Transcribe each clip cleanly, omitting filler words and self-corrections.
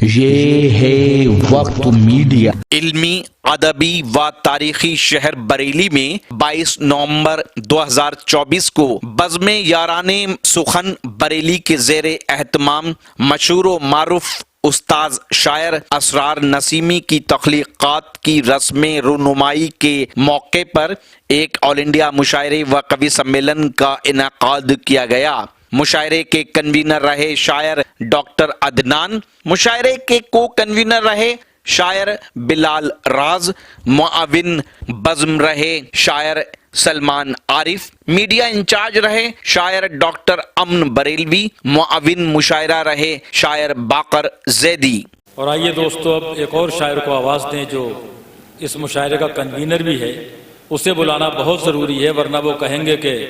یہ ہے وقت میڈیا۔ علمی، ادبی و تاریخی شہر بریلی میں 22 نومبر 2024 کو بزم یاران سخن بریلی کے زیر اہتمام مشہور و معروف استاذ شاعر اسرار نسیمی کی تخلیقات کی رسم رونمائی کے موقع پر ایک آل انڈیا مشاعرے و قوی سمیلن کا انعقاد کیا گیا۔ مشاعرے کے کنوینر رہے شاعر ڈاکٹر عدنان، مشاعرے کے کو کنوینر رہے شاعر بلال راز، معاون بزم رہے شاعر سلمان عارف، میڈیا انچارج رہے شاعر ڈاکٹر امن بریلوی، معاون مشاعرہ رہے شاعر باقر زیدی۔ اور آئیے دوستو، اب ایک اور شاعر کو آواز دیں جو اس مشاعرے کا کنوینر بھی ہے، اسے بلانا بہت ضروری ہے، ورنہ وہ کہیں گے کہ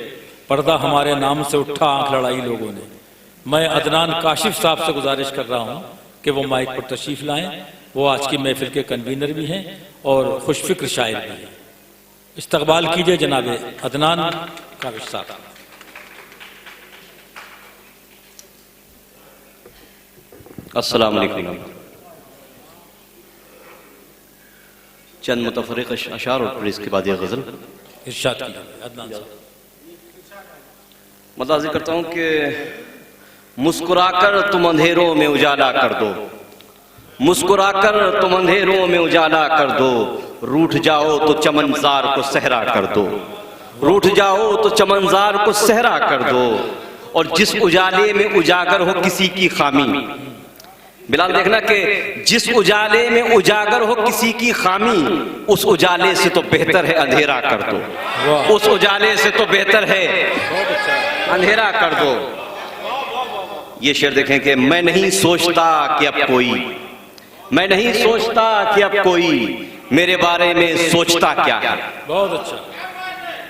پردہ ہمارے نام سے اٹھا آنکھ لڑائی لوگوں نے۔ میں عدنان کاشف صاحب سے گزارش کر رہا ہوں کہ وہ مائک پر تشریف لائیں، وہ آج کی محفل کے کنوینر بھی ہیں اور خوش فکر شاعر بھی ہیں۔ استقبال کیجئے جناب عدنان کاشف صاحب۔ السلام علیکم۔ چند متفرق اشعار اور پھر اس کے بعد یہ غزل ارشاد کیجئے عدنان صاحب۔ متعارف کرتا ہوں کہ مسکرا کر تم اندھیروں میں اجالا کر دو، مسکرا کر تم اندھیروں میں اجالا کر دو، روٹھ جاؤ تو چمنزار کو صحرا کر دو، روٹھ جاؤ تو چمنزار کو صحرا کر دو، اور جس اجالے میں اجاگر ہو کسی کی خامی، بلال دیکھنا کہ جس اجالے میں اجاگر ہو کسی کی خامی، اس اجالے سے تو بہتر ہے اندھیرا کر دو، اس اجالے سے تو بہتر ہے اندھیرا کر دو۔ یہ شعر دیکھیں کہ میں نہیں سوچتا کہ اب کوئی، میں نہیں سوچتا کہ اب کوئی میرے بارے میں سوچتا کیا ہے۔ بہت اچھا۔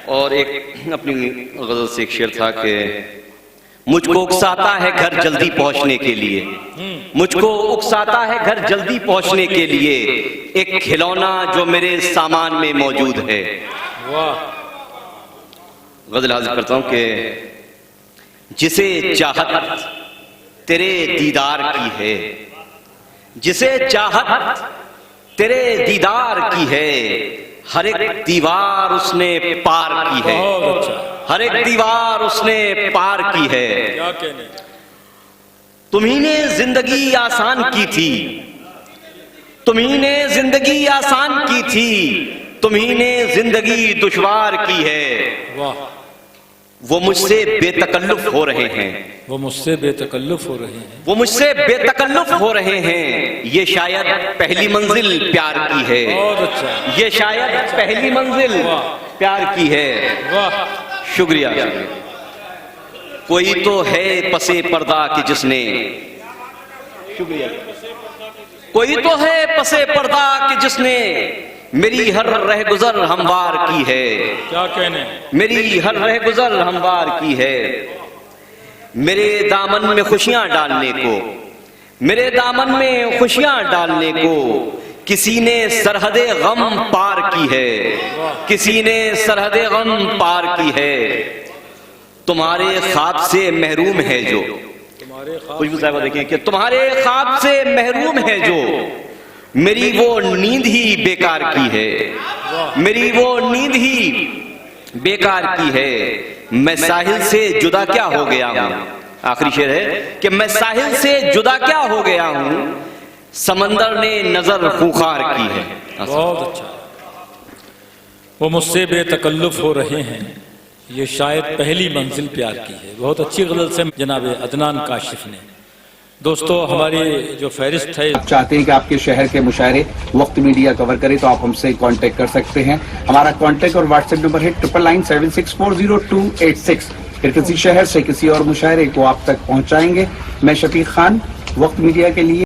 اور ایک اپنی غزل سے ایک شعر تھا کہ مجھ کو اکساتا ہے گھر جلدی پہنچنے کے لیے، مجھ کو اکساتا ہے گھر جلدی پہنچنے کے لیے، ایک کھلونا جو میرے سامان میں موجود ہے۔ غزل حاضر کرتا ہوں کہ جسے چاہت تیرے دیدار کی ہے، جسے چاہت تیرے دیدار کی ہے، ہر ایک دیوار اس نے پار کی ہے، ہر ایک دیوار اس نے پار کی ہے۔ تمہیں نے زندگی آسان کی تھی، تمہیں نے زندگی آسان کی تھی، تمہیں نے زندگی دشوار کی ہے۔ وہ مجھ سے بے تکلف ہو رہے ہیں، وہ مجھ سے بے تکلف ہو رہے ہیں، وہ مجھ سے بے تکلف ہو رہے ہیں، یہ شاید پہلی منزل پیار کی ہے، بہت اچھا، یہ شاید پہلی منزل پیار کی ہے۔ شکریہ۔ کوئی تو ہے پس پردہ کہ جس نے، شکریہ، کوئی تو ہے پس پردہ کہ جس نے میری ہر رہ گزر ہموار کی ہے، کیا کہنے، میری ہر رہ گزر ہموار کی ہے۔ میرے دامن میں خوشیاں ڈالنے کو، میرے دامن میں خوشیاں ڈالنے کو کسی نے سرحد غم پار کی ہے، کسی نے سرحد غم پار کی ہے۔ تمہارے خواب سے محروم ہے جو، خوشبو صاحبہ دیکھیں کہ تمہارے خواب سے محروم ہے جو، میری وہ نیند ہی بیکار کی ہے، میری وہ نیند ہی بیکار کی ہے۔ میں ساحل سے جدا کیا ہو گیا ہوں، آخری شعر ہے کہ میں ساحل سے جدا کیا ہو گیا ہوں، سمندر نے نظر خوخار کی ہے۔ بہت اچھا۔ وہ مجھ سے بے تکلف ہو رہے ہیں، یہ شاید پہلی منزل پیار کی ہے۔ بہت اچھی غزل سے جناب عدنان کاشف نے۔ دوستو، ہماری جو فہرست ہے، آپ چاہتے ہیں کہ آپ کے شہر کے مشاعرے وقت میڈیا کور کرے تو آپ ہم سے کانٹیکٹ کر سکتے ہیں۔ ہمارا کانٹیکٹ اور واٹس ایپ نمبر ہے 9997640286۔ پھر کسی شہر سے کسی اور مشاعرے کو آپ تک پہنچائیں گے۔ میں شفیق خان، وقت میڈیا کے لیے۔